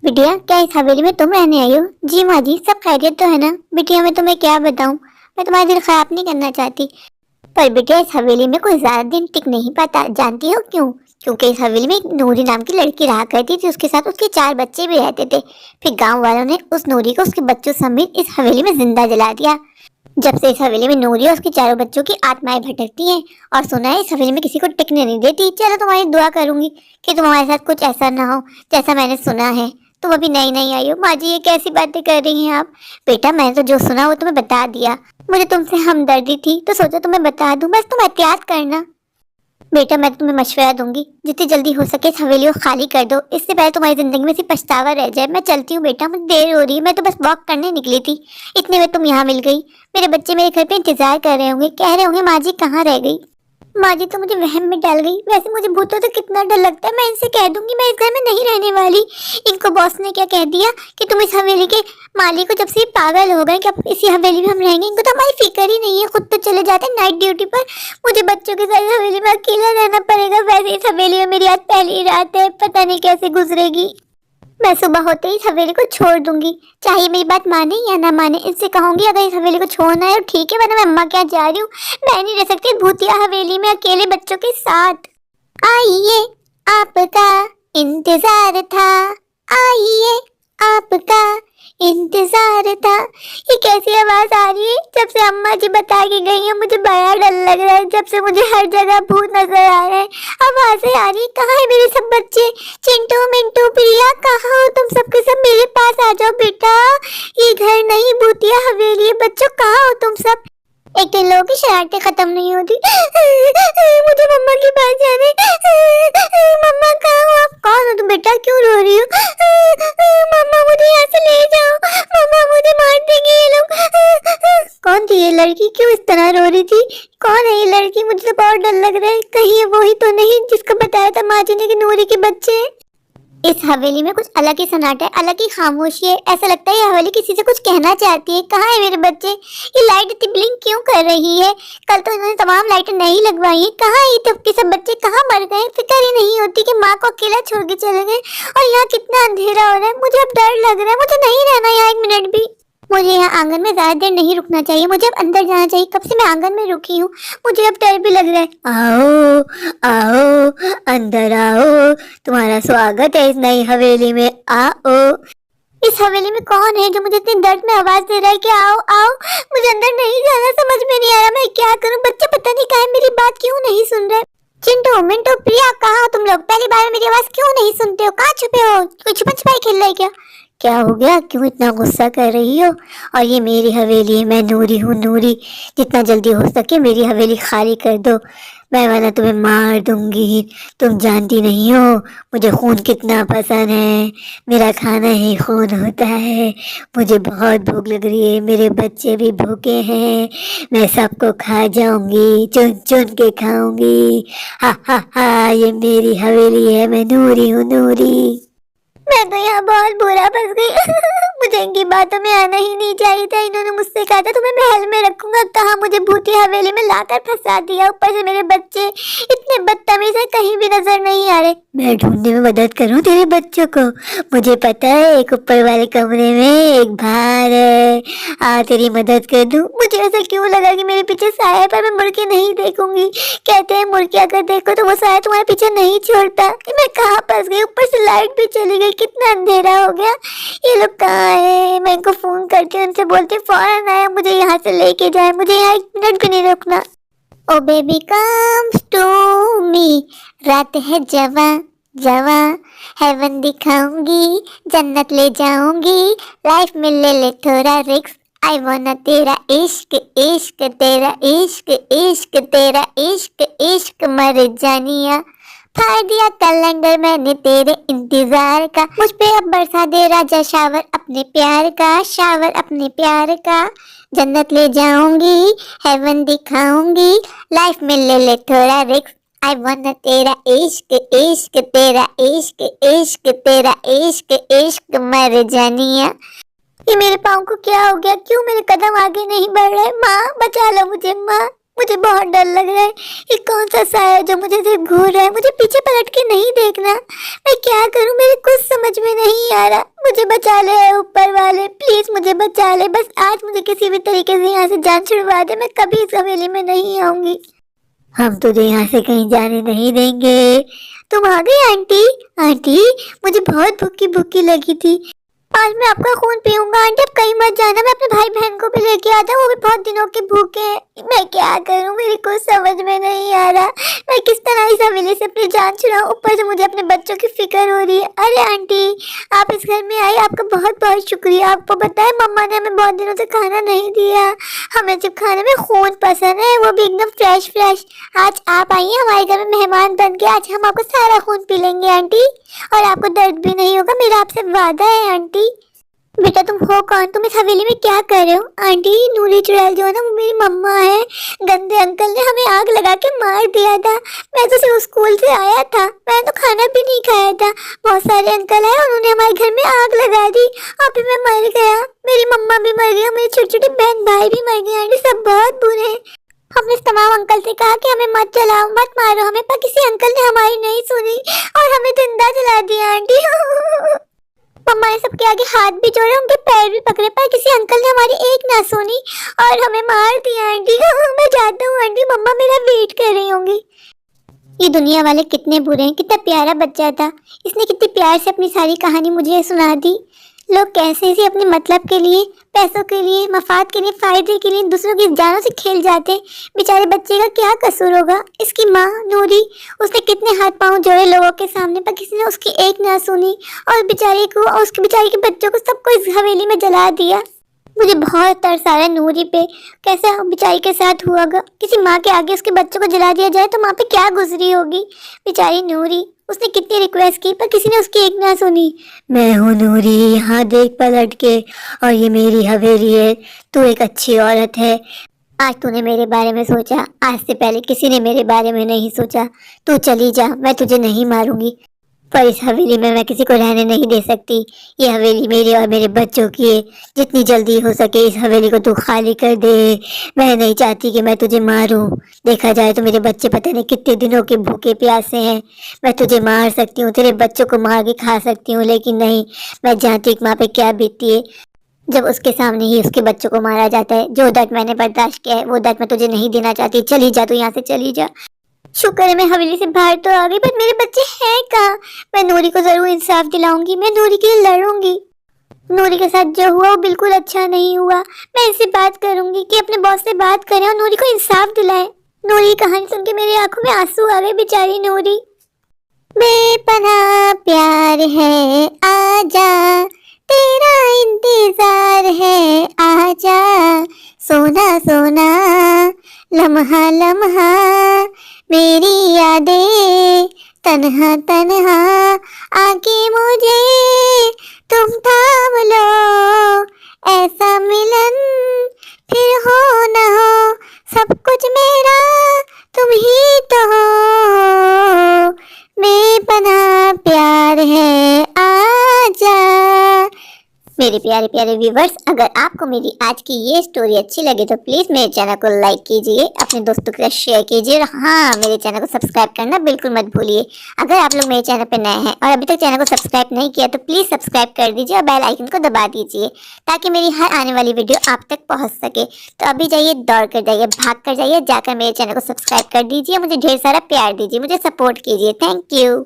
बिटिया, क्या इस हवेली में तुम रहने आई हो? जी माँ जी, सब खैरियत तो है ना? बिटिया, मैं तुम्हें क्या बताऊं, मैं तुम्हारा दिल खराब नहीं करना चाहती, पर बिटिया इस हवेली में कोई ज्यादा दिन टिक नहीं पाता। जानती हो क्यों? क्योंकि इस हवेली में एक नूरी नाम की लड़की रहा करती थी, उसके साथ उसके 4 बच्चे भी रहते थे। फिर गांव वालों ने उस नूरी को उसके बच्चों समेत इस हवेली में जिंदा जला दिया। जब से इस हवेली में नूरी और उसके चारों बच्चों की आत्माएं भटकती हैं, और सुना है इस हवेली में किसी को टिकने नहीं देती। चलो, तुम्हारी दुआ करूंगी कि तुम्हारे साथ कुछ ऐसा ना हो जैसा मैंने सुना है। तुम अभी नई नई आई हो। माँ जी, ये कैसी बातें कर रही हैं आप? बेटा, मैंने तो जो सुना वो तुम्हें बता दिया। मुझे तुमसे हमदर्दी थी तो सोचा तुम्हें बता दूं, बस तुम एहतियात करना। बेटा, मैं तुम्हें मशवरा दूंगी, जितनी जल्दी हो सके इस हवेली को खाली कर दो, इससे पहले तुम्हारी जिंदगी में सिर्फ पछतावा रह जाए। मैं चलती हूँ बेटा, मुझे देर हो रही है, मैं तो बस वॉक करने निकली थी, इतने में तुम यहाँ मिल गई। मेरे बच्चे मेरे घर पे इंतजार कर रहे होंगे, कह रहे होंगे माँ जी कहाँ रह गई। माँ जी तो मुझे वहम में डाल गई। वैसे मुझे भूतों से कितना डर लगता है। मैं इनसे कह दूंगी मैं इस घर में नहीं रहने वाली। इनको बॉस ने क्या कह दिया कि तुम इस हवेली के मालिक को जब से पागल हो गए कि अब इसी हवेली में हम रहेंगे। इनको तो हमारी फिक्र ही नहीं है, खुद तो चले जाते हैं नाइट ड्यूटी पर। मुझे बच्चों के साथ हवेली में अकेला रहना पड़ेगा। वैसे इस हवेली में मेरी आज पहली रात है, पता नहीं कैसे गुजरेगी। मैं सुबह होते ही इस हवेली को छोड़ दूंगी, चाहे मेरी बात माने या ना माने। इससे कहूंगी अगर इस हवेली को छोड़ना है ठीक है, वरना मैं अम्मा क्या जा रही हूँ। मैं नहीं रह सकती भूतिया हवेली में अकेले बच्चों के साथ। आइए, आपका इंतजार था, आइए, आपका इंतजार था। ये कैसी आवाज आ रही है? जब से अम्मा जी बता के गई है मुझे बड़ा डर लग रहा है। जब से मुझे हर जगह भूत नजर आ रहे हैं, आवाजें आ रही है। कहाँ है मेरे सब बच्चे? चिंटू, मिंटू, प्रिया, कहाँ हो तुम? सबके सब मेरे पास आ जाओ बेटा। ये घर नहीं भूतिया हवेली है। बच्चों, कहाँ हो तुम सब? एक दिन लोगों की शरारतें खत्म नहीं होती। मुझे मम्मा के पास जाना है। मम्मा कहाँ हो आप? कौन हो तुम बेटा? क्यों रो रही हो? मम्मा, मुझे यहाँ से ले जाओ। मम्मा, मुझे मार देंगे ये लोग। कौन थी ये लड़की? क्यों इस तरह रो रही थी? कौन है ये लड़की? मुझे तो बहुत डर लग रहा है, कहीं ये वही तो नहीं जिसको बताया था माँ जी ने कि नूरी के बच्चे। इस हवेली में कुछ अलग ही सन्नाटा है, अलग ही खामोशी है। ऐसा लगता है ये हवेली किसी से कुछ कहना चाहती है। कहाँ है मेरे बच्चे? ये लाइट इतनी ब्लिंक क्यों कर रही है? कल तो इन्होंने तमाम लाइटें नहीं लगवाई है। कहाँ है ये सबके सब बच्चे? कहाँ मर गए? फिक्र ही नहीं होती कि माँ को अकेला छोड़ के चले गए। और यहाँ कितना अंधेरा हो रहा है, मुझे अब डर लग रहा है। मुझे नहीं रहना यहाँ एक मिनट भी। मुझे यहाँ आंगन में ज्यादा देर नहीं रुकना चाहिए, मुझे अब अंदर जाना चाहिए। कब से मैं आंगन में रुकी हूँ, मुझे अब डर भी लग रहा है। आओ, आओ, अंदर आओ, तुम्हारा स्वागत है इस नई हवेली में। आओ। इस हवेली में कौन है जो मुझे इतनी दर्द में आवाज दे रहा है कि आओ आओ? मुझे अंदर नहीं जाना, समझ में नहीं आ रहा मैं क्या करूं। बच्चे पता नहीं कहाँ है, मेरी बात क्यों नहीं सुन रहे। चिंटू, मिंटू, प्रिया, कहाँ हो तुम लोग? पहली बार में मेरी आवाज क्यों नहीं सुनते हो? कहाँ छुपे हो? कोई छुपन छुपाई खेल रहे क्या? क्या हो गया? क्यों इतना गुस्सा कर रही हो? और ये मेरी हवेली है, मैं नूरी हूँ, नूरी। जितना जल्दी हो सके मेरी हवेली खाली कर दो, मैं वरना तुम्हें मार दूंगी। तुम जानती नहीं हो मुझे खून कितना पसंद है, मेरा खाना ही खून होता है। मुझे बहुत भूख लग रही है, मेरे बच्चे भी भूखे हैं, मैं सबको खा जाऊंगी, चुन चुन के खाऊंगी। हा हा हा, ये मेरी हवेली है, मैं नूरी हूँ, नूरी। मैं तो यहाँ बहुत बुरा फंस गई। मुझे इनकी बातों में आना ही नहीं चाहिए था। इन्होंने मुझसे कहा था तुम्हें महल में रखूंगा, कहा मुझे भूती हवेली में लाकर फंसा दिया। ऊपर से मेरे बच्चे इतने बदतमीज है, कहीं भी नजर नहीं आ रहे। मैं ढूंढने में मदद करूँ तेरे बच्चों को? मुझे पता है एक ऊपर वाले कमरे में एक बाहर है, आ तेरी मदद कर दूं। मुझे ऐसा क्यों लगा कि मेरे पीछे साया है, पर मैं मुड़ के नहीं देखूंगी। कहते हैं मुड़ के अगर देखो तो वो साया तुम्हारे पीछे नहीं छोड़ता। मैं कहाँ फंस गई? ऊपर से लाइट भी चली गई, कितना अंधेरा हो गया। ये लोग कहाँ है? मैं इनको फोन करती हूँ, उनसे बोलती हूँ फौरन आए, मुझे यहाँ से लेके जाए, मुझे यहाँ एक मिनट भी नहीं रुकना। ओ बेबी कम्स टू मी, रात है जवा जवा, हेवन दिखाऊंगी, जन्नत ले जाऊंगी, लाइफ में ले ले थोड़ा रिस्क। आई वाना तेरा इश्क इश्क, तेरा इश्क इश्क, तेरा इश्क इश्क, मर जानिया। फाड़ दिया कैलेंडर मैंने तेरे इंतजार का, मुझ पे अब बरसा दे राजा शावर अपने प्यार का, शावर अपने प्यार का। जन्नत ले जाऊंगी, हेवन दिखाऊंगी, लाइफ में ले ले थोड़ा रिस्क। आई वाना तेरा इश्क इश्क, तेरा इश्क इश्क, तेरा इश्क इश्क, मर जानिया। ये मेरे पाँव को क्या हो गया? क्यों मेरे कदम आगे नहीं बढ़ रहे? माँ बचा लो मुझे, माँ मुझे बहुत डर लग रहा है। ये कौन सा साया है जो मुझे सिर्फ घूर रहा है? मुझे पीछे पलट के नहीं देखना। मैं क्या करूं? मेरे कुछ समझ में नहीं आ रहा। मुझे बचा ले ऊपर वाले, प्लीज मुझे बचा ले, बस आज मुझे किसी भी तरीके से यहाँ से जान छुड़वा दे, मैं कभी इस हवेली में नहीं आऊंगी। हम तुझे यहाँ से कहीं जाने नहीं देंगे। तुम आ गई आंटी? आंटी, मुझे बहुत भूखी भूखी लगी थी, आज मैं आपका खून पीऊंगा। आंटी आप कहीं मत जाना, मैं अपने भाई बहन को भी लेके आता हूँ, वो भी बहुत दिनों के भूखे हैं। मैं क्या करूँ, मेरे को समझ में नहीं आ रहा, मैं किस तरह इस हवेली से अपनी जान छुड़ाऊं, ऊपर से मुझे अपने बच्चों की फिक्र हो रही है। अरे आंटी, आप इस घर में आई, आपका बहुत बहुत शुक्रिया। आपको बताए मम्मा ने हमें बहुत दिनों से खाना नहीं दिया, हमें सिर्फ खाने में खून पसंद है, वो भी एकदम फ्रेश फ्रेश। आज आप आई हैं हमारे घर में मेहमान बन के, आज हम आपको सारा खून पी लेंगे आंटी, और आपको दर्द भी नहीं होगा, मेरा आपसे वादा है आंटी। बेटा तुम हो कौन, तुम इस हवेली में क्या कर रहे हो? आंटी, नूरी चुड़ैल जो है ना, वो मेरी मम्मा है। गंदे अंकल ने हमें आग लगा के मार दिया था, मैं तो सिर्फ स्कूल से आया था, मैंने तो खाना भी नहीं खाया था। बहुत सारे अंकल आए, उन्होंने हमारे घर में आग लगा दी, और फिर मैं मर गया, मेरी मम्मा भी मर गई, मेरी छोटी छोटी बहन भाई भी मर गए। आंटी सब बहुत बुरे हैं। हमने इस तमाम अंकल से कहा कि हमें मत जलाओ, मत मारो हमें, पर किसी अंकल ने हमारी नहीं सुनी और हमें जिंदा जला दिया आंटी। मम्मा ने सबके आगे हाथ भी जोड़े, उनके पैर भी पकड़े, पर किसी अंकल ने हमारी एक ना सुनी और हमें मार दिया आंटी। मैं जाता हूँ आंटी, मम्मा मेरा वेट कर रही होंगी। ये दुनिया वाले कितने बुरे हैं, कितना प्यारा बच्चा था, इसने कितनी प्यार से अपनी सारी कहानी मुझे सुना दी। लोग कैसे इसे अपने मतलब के लिए, पैसों के लिए, मफाद के लिए, फायदे के लिए दूसरों की जानों से खेल जाते हैं। बेचारे बच्चे का क्या कसूर होगा? इसकी माँ नूरी, उसने कितने हाथ पांव जोड़े लोगों के सामने, पर किसी ने उसकी एक ना सुनी, और बेचारे को और उसके बेचारे के बच्चों को सबको इस हवेली में जला दिया। मुझे बहुत तरस आ रहा है नूरी पे, कैसे बेचारी के साथ हुआ होगा। किसी माँ के आगे उसके बच्चों को जला दिया जाए तो माँ पे क्या गुजरी होगी। बेचारी नूरी, उसने कितनी रिक्वेस्ट की पर किसी ने उसकी एक ना सुनी। मैं हूँ नूरी, यहाँ देख पलट के, और ये मेरी हवेली है, तू एक अच्छी औरत है। आज तूने मेरे बारे में सोचा, आज से पहले किसी ने मेरे बारे में नहीं सोचा। तू चली जा, मैं तुझे नहीं मारूंगी, पर इस हवेली में मैं किसी को रहने नहीं दे सकती। ये हवेली मेरी और मेरे बच्चों की है, जितनी जल्दी हो सके इस हवेली को तू खाली कर दे। मैं नहीं चाहती कि मैं तुझे मारूं, देखा जाए तो मेरे बच्चे पता नहीं कितने दिनों के भूखे प्यासे हैं। मैं तुझे मार सकती हूँ, तेरे बच्चों को मार के खा सकती हूँ, लेकिन नहीं, मैं जानती हूँ माँ पे क्या बीतती है जब उसके सामने ही उसके बच्चों को मारा जाता है। जो दर्द मैंने बर्दाश्त किया है वो दर्द मैं तुझे नहीं देना चाहती। चली जा तू, यहाँ से चली जा। शुक्र है मैं हवेली से बाहर तो आ गई, पर मेरे बच्चे हैं कहाँ? मैं नूरी को जरूर इंसाफ दिलाऊंगी, मैं नूरी के लिए लड़ूंगी। नूरी के साथ जो हुआ वो बिल्कुल अच्छा नहीं हुआ। मैं इससे बात करूंगी कि अपने बॉस से बात करें और नूरी को इंसाफ दिलाएं। नूरी की कहानी सुन के मेरी आंखों में आंसू आ गए। बेचारी नूरी। बेपनाह प्यार है आजा, तेरा इंतजार है आजा, सोना सोना लम्हा लम्हा मेरी यादें तन्हा तन्हा आके मुझे तुम थाम लो, ऐसा मिलन फिर हो न हो, सब कुछ मेरा तुम ही तो हो, बेपनाह प्यार है आजा। मेरे प्यारे प्यारे व्यूवर्स, अगर आपको मेरी आज की ये स्टोरी अच्छी लगे तो प्लीज मेरे चैनल को लाइक कीजिए, अपने दोस्तों के साथ शेयर कीजिए, और हाँ, मेरे चैनल को सब्सक्राइब करना बिल्कुल मत भूलिए। अगर आप लोग मेरे चैनल पर नए हैं और अभी तक चैनल को सब्सक्राइब नहीं किया तो प्लीज सब्सक्राइब कर दीजिए और बेल आइकन को दबा दीजिए, ताकि मेरी हर आने वाली वीडियो आप तक पहुँच सके। तो अभी जाइए, दौड़ कर जाइए, भाग कर जाइए, जाकर मेरे चैनल को सब्सक्राइब कर दीजिए, मुझे ढेर सारा प्यार दीजिए, मुझे सपोर्ट कीजिए। Thank you.